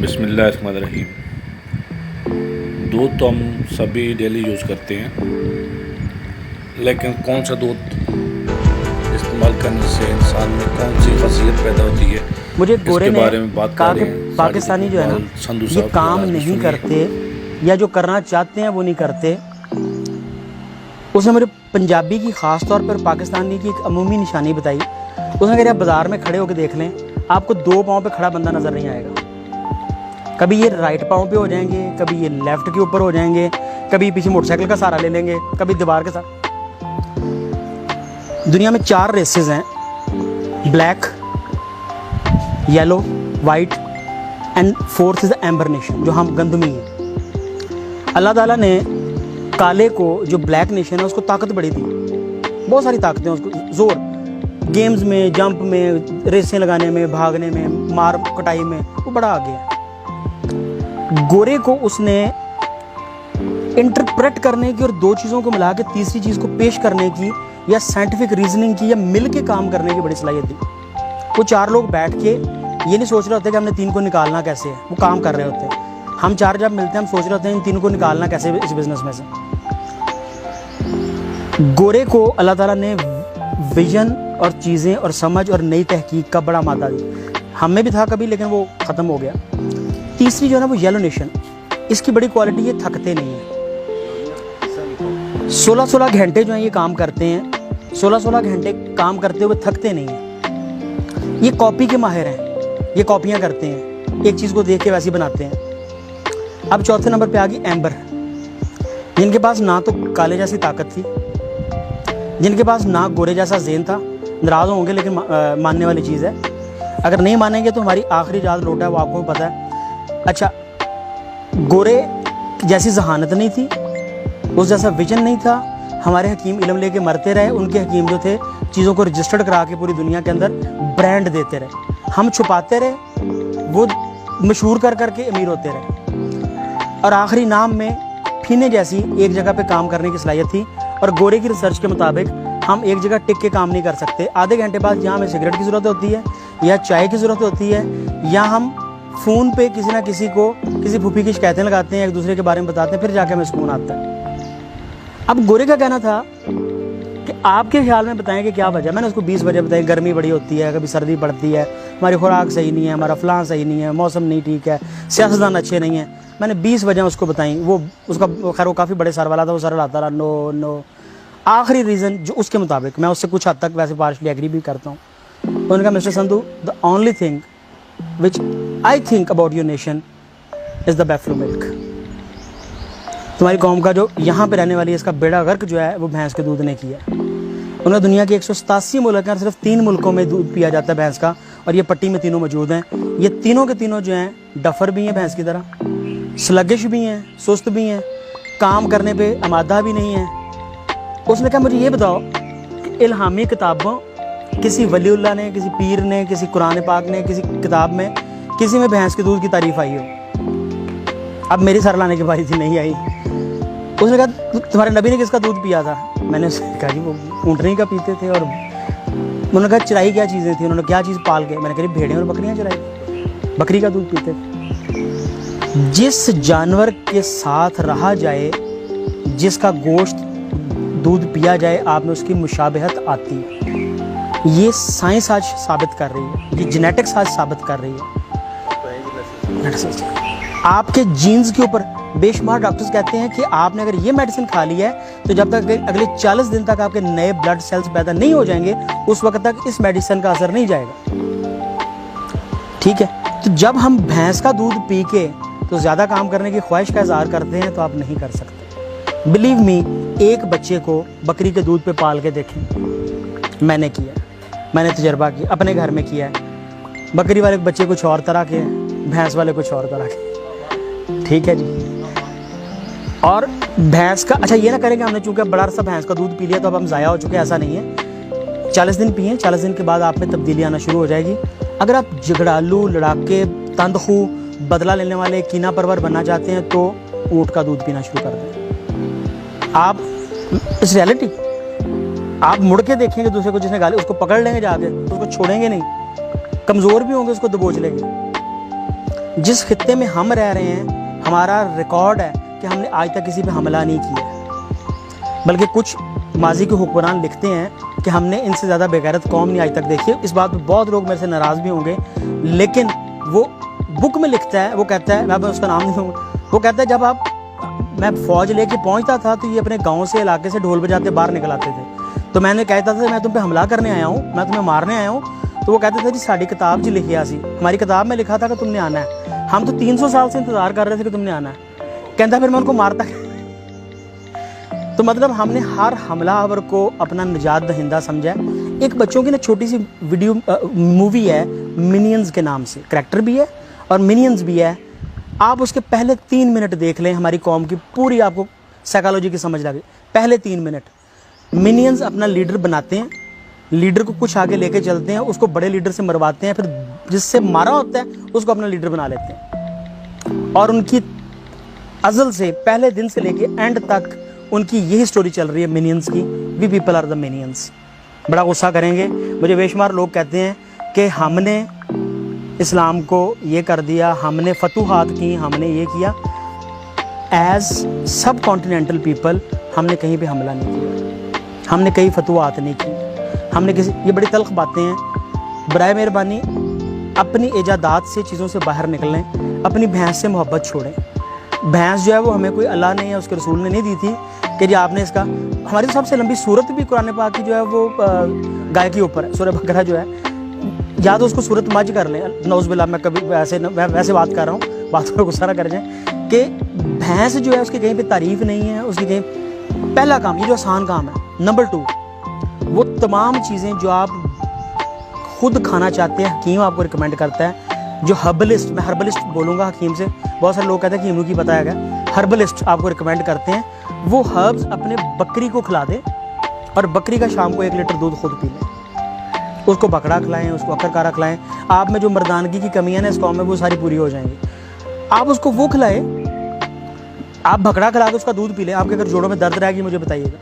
बिस्मिल्लाहिर्रहमानिर्रहीम। दूध तो हम सभी डेली यूज़ करते हैं, लेकिन कौन सा दूध इस्तेमाल करने से इंसान में कौन सी खासियत पैदा होती है, मुझे गोरे इसके ने बारे में बात कहा कर कि रहे हैं पाकिस्तानी जो है ना, संधू ये साहब की काम आवाज़ में नहीं सुनिए। करते या जो करना चाहते हैं वो नहीं करते। उसने मुझे पंजाबी की ख़ास तौर पर पाकिस्तानी की एक अमूमी निशानी बताई। उसने कहा बाज़ार में खड़े होकर देख लें, आपको दो पाँव पे खड़ा बंदा नज़र नहीं आएगा। कभी ये राइट पाँव पे हो जाएंगे, कभी ये लेफ़्ट के ऊपर हो जाएंगे, कभी पीछे मोटरसाइकिल का सहारा ले लेंगे, कभी दीवार के साथ। दुनिया में 4 रेसेस हैं, black, yellow, white and fourth is the amber nation, जो हम गंदमी हैं। अल्लाह ताला ने काले को, जो ब्लैक नेशन है, उसको ताकत बड़ी दी, बहुत सारी ताकतें उसको, जोर गेम्स में, जंप में, रेसें लगाने में, भागने में, मार कटाई में, वो बड़ा आगे है। गोरे को उसने इंटरप्रेट करने की और 2 चीज़ों को मिला के तीसरी चीज़ को पेश करने की या साइंटिफिक रीजनिंग की या मिल के काम करने की बड़ी सलाहियत दी। वो 4 लोग बैठ के ये नहीं सोच रहे होते कि हमने 3 को निकालना कैसे है, वो काम कर रहे होते हैं। हम 4 जब मिलते हैं, हम सोच रहे होते हैं इन 3 को निकालना कैसे इस बिजनेस में से। गोरे को अल्लाह ताला ने विजन और चीज़ें और समझ और नई तहकीक का बड़ा मादा दी। हम में भी था कभी, लेकिन वो ख़त्म हो गया। तीसरी जो है ना, वो येलो नेशन, इसकी बड़ी क्वालिटी, ये थकते नहीं है। 16-16 घंटे जो है ये काम करते हैं, 16-16 घंटे काम करते हुए थकते नहीं हैं। ये कॉपी के माहिर हैं, ये कॉपियाँ करते हैं, एक चीज़ को देख के वैसी बनाते हैं। अब चौथे नंबर पे आ गई एम्बर, जिनके पास ना तो काले जैसी ताकत थी, जिनके पास ना गोरे जैसा ज़हन था। नाराज़ होंगे लेकिन मानने वाली चीज़ है, अगर नहीं मानेंगे तो हमारी आखिरी याद लौटा है, वो आपको पता है। अच्छा, गोरे जैसी जहानत नहीं थी, उस जैसा विजन नहीं था। हमारे हकीम इल्म लेके मरते रहे, उनके हकीम जो थे चीज़ों को रजिस्टर्ड करा के पूरी दुनिया के अंदर ब्रांड देते रहे। हम छुपाते रहे, वो मशहूर कर करके अमीर होते रहे। और आखिरी नाम में फीने जैसी एक जगह पे काम करने की सलाहियत थी। और गोरे की रिसर्च के मुताबिक हम एक जगह टिक के काम नहीं कर सकते। आधे घंटे बाद या हमें सिगरेट की ज़रूरत होती है, या चाय की ज़रूरत होती है, या हम फ़ोन पे किसी ना किसी को, किसी फूफी की शिकायतें लगाते हैं, एक दूसरे के बारे में बताते हैं, फिर जाके हमें सुकून आता है। अब गोरे का कहना था कि आपके ख्याल में बताएं कि क्या वजह। मैंने उसको 20 वजह बताई। गर्मी बड़ी होती है, कभी सर्दी पड़ती है, हमारी खुराक सही नहीं है, हमारा फलां सही नहीं है, मौसम नहीं ठीक है, सियासतदान अच्छे नहीं हैं। मैंने 20 वजह उसको बताई। वो उसका खैर वो काफ़ी बड़े सर वाला था, वो सर लाता रहा नो नो। आखिरी रीज़न जो उसके मुताबिक, मैं उससे कुछ हद तक वैसे पार्शली एग्री भी करता हूँ, उन्होंने कहा mister Sandhu, the only thing which I think about your nation is the buffalo milk. तुम्हारी कौम का जो यहाँ पे रहने वाली है, इसका बेड़ा गर्क जो है वो भैंस के दूध ने किया। उन्होंने दुनिया के 187 मुल्क हैं, सिर्फ 3 मुल्कों में दूध पिया जाता है भैंस का, और ये पट्टी में तीनों मौजूद हैं। ये तीनों के तीनों जो हैं डफर भी हैं भैंस की तरह, स्लगिश भी हैं, सुस्त भी हैं, काम करने पे आमादा भी नहीं है। उसने कहा मुझे ये बताओ कि इल्हामी किताबों, किसी वलीउल्लाह ने, किसी पीर ने, किसी कुरान पाक ने, किसी किताब में, किसी में भैंस के दूध की तारीफ आई हो? अब मेरी सर लाने की बारी थी, नहीं आई। उसने कहा तुम्हारे नबी ने किसका दूध पिया था? मैंने उससे कहा जी वो ऊँटनी का पीते थे। और उन्होंने कहा चराई क्या चीज़ें थी? उन्होंने क्या चीज़ पाल के? मैंने कहा भेड़ें और बकरियाँ चराई, बकरी का दूध पीते थे। जिस जानवर के साथ रहा जाए, जिसका गोश्त दूध पिया जाए, आप में उसकी मुशाबहत आती है। ये साइंस आज साबित कर रही है, ये जेनेटिक्स आज साबित कर रही है। आपके जीन्स के ऊपर बेशुमार डॉक्टर्स कहते हैं कि आपने अगर ये मेडिसिन खा ली है तो जब तक अगले 40 दिन तक आपके नए ब्लड सेल्स पैदा नहीं हो जाएंगे, उस वक्त तक इस मेडिसिन का असर नहीं जाएगा। ठीक है, तो जब हम भैंस का दूध पी के तो ज़्यादा काम करने की ख्वाहिश का इज़हार करते हैं, तो आप नहीं कर सकते। बिलीव मी, एक बच्चे को बकरी के दूध पे पाल के देखें। मैंने किया, मैंने तजर्बा किया, अपने घर में किया है। बकरी वाले बच्चे कुछ और तरह के हैं, भैंस वाले कुछ और तरह के। ठीक है जी। और भैंस का, अच्छा ये ना करेंगे हमने चूँकि बड़ा सा भैंस का दूध पी लिया तो अब हम ज़ाया हो चुके हैं, ऐसा नहीं है। 40 दिन पिए, 40 दिन के बाद आप में तब्दीली आना शुरू हो जाएगी। अगर आप झगड़ालू, लड़ाके, तंदखू, बदला लेने वाले, कीना परवर बनना चाहते हैं तो ऊँट का दूध पीना शुरू कर दें। आप इस रियलिटी आप मुड़ के देखेंगे दूसरे को, जिसने गाली, उसको पकड़ लेंगे जाके, उसको छोड़ेंगे नहीं। कमज़ोर भी होंगे उसको दबोच लेंगे। जिस खित्ते में हम रह रहे हैं, हमारा रिकॉर्ड है कि हमने आज तक किसी पे हमला नहीं किया, बल्कि कुछ माजी के हुक्मरान लिखते हैं कि हमने इनसे ज़्यादा बेगैरत कौम नहीं आज तक देखी। इस बात पर बहुत लोग मेरे से नाराज़ भी होंगे, लेकिन वो बुक में लिखता है, वो कहता है, मैं उसका नाम नहीं दूँगा, वो कहता है जब मैं फ़ौज लेके पहुंचता था तो ये अपने गांव से, इलाके से ढोल बजाते बाहर निकल आते थे। तो मैंने कहता था मैं तुम पे हमला करने आया हूँ, मैं तुम्हें मारने आया हूँ। तो वो कहते थे जी साड़ी किताब जी लिखी आसी, हमारी किताब में लिखा था कि तुमने आना है, हम तो 300 साल से इंतज़ार कर रहे थे कि तुमने आना है। कहता फिर मैं उनको मारता। तो मतलब हमने हर हमलावर को अपना निजात दहिंदा समझा। एक बच्चों की ना छोटी सी वीडियो मूवी है मिनियंस के नाम से, करैक्टर भी है और मिनियंस भी है। आप उसके पहले 3 मिनट देख लें, हमारी कौम की पूरी आपको साइकोलॉजी की समझ लगे। पहले 3 मिनट मिनियंस अपना लीडर बनाते हैं, लीडर को कुछ आगे लेके चलते हैं, उसको बड़े लीडर से मरवाते हैं, फिर जिससे मारा होता है उसको अपना लीडर बना लेते हैं। और उनकी अज़ल से, पहले दिन से लेके एंड तक उनकी यही स्टोरी चल रही है मिनियंस की। We people are the minions. बड़ा गुस्सा करेंगे, मुझे बेशुमार लोग कहते हैं कि हमने इस्लाम को ये कर दिया, हमने फतूहात की, हमने ये किया। एज सब कॉन्टिनेंटल पीपल हमने कहीं पे हमला नहीं किया, हमने कहीं फतूहात नहीं की, हमने किसी, ये बड़ी तल्ख बातें हैं। बराए मेहरबानी अपनी इजादात से चीज़ों से बाहर निकलें, अपनी भैंस से मोहब्बत छोड़ें। भैंस जो है वो हमें कोई अल्लाह ने या उसके रसूल ने नहीं दी थी कि जी आपने इसका, हमारी तो सबसे लंबी सूरत भी कुरान पाक की जो है वो गाय के ऊपर है, सूरह बकरा जो है, या तो उसको सूरत मज कर लें, नौज़ुबिल्लाह, मैं कभी वैसे बात कर रहा हूँ, बात पर गुस्सा ना कर जाए, कि भैंस जो है उसकी कहीं पे तारीफ़ नहीं है, उसकी कहीं। पहला काम, ये जो आसान काम है। नंबर 2, वो तमाम चीज़ें जो आप खुद खाना चाहते हैं, हकीम आपको रिकमेंड करता है, जो हर्बलिस्ट, मैं हर्बलिस्ट बोलूँगा हकीम से, बहुत सारे लोग कहते हैं कि हकीम की बताया गया, हर्बलिस्ट आपको रिकमेंड करते हैं, वो हर्ब्स अपने बकरी को खिला दें और बकरी का शाम को 1 लीटर दूध खुद पी लें। उसको बकरा खिलाएं, उसको अकरकारा खिलाएं। आप में जो मर्दानगी की कमियां हैं इस कौम में, वो सारी पूरी हो जाएंगी। आप उसको वो खिलाएं, आप बकरा खिला के उसका दूध पी लें, आपके अगर जोड़ों में दर्द रहेगी मुझे बताइएगा,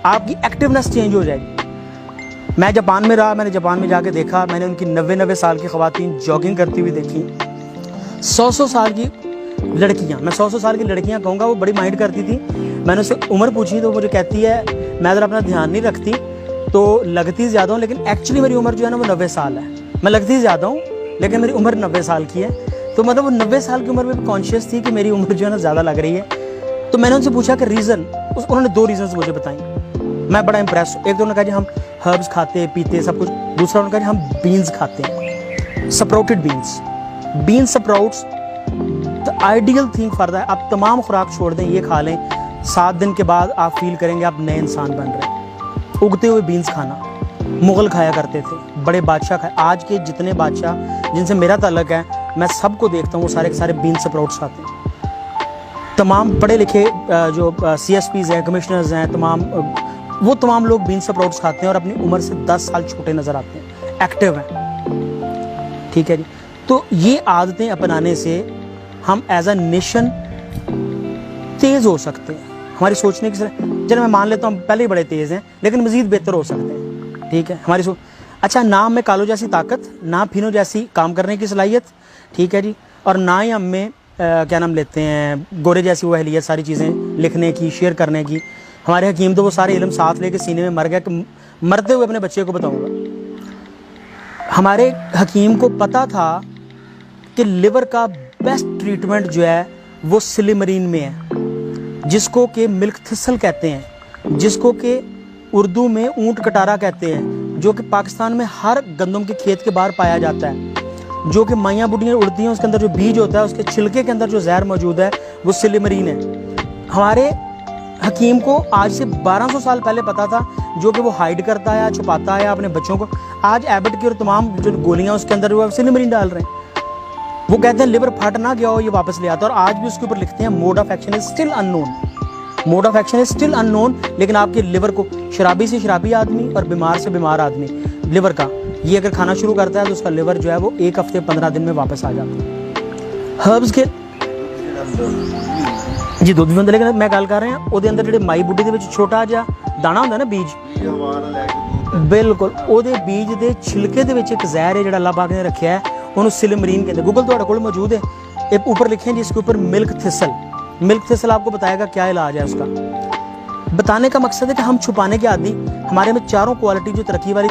आपकी एक्टिवनेस चेंज हो जाएगी। मैं जापान में रहा, मैंने जापान में जाके देखा, मैंने उनकी 90 साल की ख़वातीन जॉगिंग करती हुई देखी। 100 साल की लड़कियाँ, मैं 100 साल की लड़कियाँ कहूँगा, वो बड़ी माइंड करती थी। मैंने उससे उम्र पूछी तो मुझे कहती है मैं अगर अपना ध्यान नहीं रखती तो लगती ज़्यादा हूँ, लेकिन एक्चुअली मेरी उम्र जो है ना वो 90 साल है। मैं लगती ज़्यादा हूँ लेकिन मेरी उम्र 90 साल की है। तो मतलब वो 90 साल की उम्र में भी कॉन्शियस थी कि मेरी उम्र जो है ना ज़्यादा लग रही है। तो मैंने उनसे पूछा कि रीज़न, उन्होंने 2 रीज़न्स मुझे बताई। मैं बड़ा इंप्रेस। एक तो उन्होंने कहा जी हम हर्ब्स खाते पीते सब कुछ, दूसरा उन्होंने कहा जी हम बीन्स खाते हैं, sprouted beans, bean sprouts the ideal thing for that. आप तमाम खुराक छोड़ दें, ये खा लें, 7 दिन के बाद आप फील करेंगे आप नए इंसान बन रहे हैं। उगते हुए बीन्स खाना, मुग़ल खाया करते थे, बड़े बादशाह खाए। आज के जितने बादशाह जिनसे मेरा ताल्लुक है, मैं सबको देखता हूँ वो सारे के सारे बीन स्प्राउट्स खाते हैं। तमाम पढ़े लिखे जो CSPs हैं, कमिश्नर्स हैं, तमाम लोग बीन स्प्राउट्स खाते हैं और अपनी उम्र से 10 साल छोटे नज़र आते हैं, एक्टिव हैं। ठीक है जी। तो ये आदतें अपनाने से हम एज अ नेशन तेज़ हो सकते हैं। हमारी सोचने की, चलो मैं मान लेता हूँ पहले ही बड़े तेज़ हैं, लेकिन मज़ीद बेहतर हो सकते हैं। ठीक है, हमारी अच्छा, ना में कालो जैसी ताकत, ना फिनो जैसी काम करने की सलाहियत, ठीक है जी, और ना ही हम में क्या नाम लेते हैं, गोरे जैसी वो अहलियत, सारी चीज़ें लिखने की, शेयर करने की। हमारे हकीम तो वो सारे इल्म साथ लेके सीने में मर गया कि मरते हुए अपने बच्चे को बताऊँगा। हमारे हकीम को पता था कि लिवर का बेस्ट ट्रीटमेंट जो है वो सिलिमरीन में है, जिसको कि मिल्क थिसल कहते हैं, जिसको कि उर्दू में ऊंट कटारा कहते हैं, जो कि पाकिस्तान में हर गंदम के खेत के बाहर पाया जाता है, जो कि माइयाँ बुढ़ियाँ उड़ती हैं, उसके अंदर जो बीज होता है, उसके छिलके के अंदर जो जहर मौजूद है वो सिलिमरीन है। हमारे हकीम को आज से 1200 साल पहले पता था, जो कि वो हाइड करता है, छुपाता है अपने बच्चों को। आज एबट की और तमाम जो गोलियाँ उसके अंदर वो सिलिमरीन डाल रहे हैं। वो कहते हैं लिवर फट ना गया हो, ये वापस ले आता है। और आज भी उसके ऊपर लिखते हैं mode of action is still unknown, mode of action is still unknown. लेकिन आपके लिवर को, शराबी से शराबी आदमी और बीमार से बीमार आदमी, लिवर का ये अगर खाना शुरू करता है तो उसका लिवर जो है वो 1 हफ्ते 15 दिन में वापस आ जाता है। हर्ब्स के जी दुध भी होंगे, लेकिन मैं गल कर रहा ਉਹਦੇ अंदर ਜਿਹੜੇ ਮਾਈ ਬੁੱਢੀ ਦੇ ਵਿੱਚ ਛੋਟਾ ਜਿਹਾ ਦਾਣਾ ਹੁੰਦਾ ਨਾ, ਬੀਜ, ਬਿਲਕੁਲ ਉਹਦੇ ਬੀਜ ਦੇ ਛਿਲਕੇ ਦੇ ਵਿੱਚ ਇੱਕ ਜ਼ਹਿਰ ਹੈ ਜਿਹੜਾ ਅੱਲਾਹ ਪਾਕ ਨੇ ਰੱਖਿਆ ਹੈ, ਉਹਨੂੰ ਸਿਲਮਰੀਨ ਕਹਿੰਦੇ। ਗੂਗਲ ਤੁਹਾਡੇ ਕੋਲ ਮੌਜੂਦ ਹੈ, एक ऊपर लिखे हैं जिसके ऊपर मिल्क थिसल। मिल्क थिसल आपको बताएगा क्या इलाज है उसका। बताने का मकसद है कि हम छुपाने के आदि, हमारे में चारों क्वालिटी जो तरक्की वाली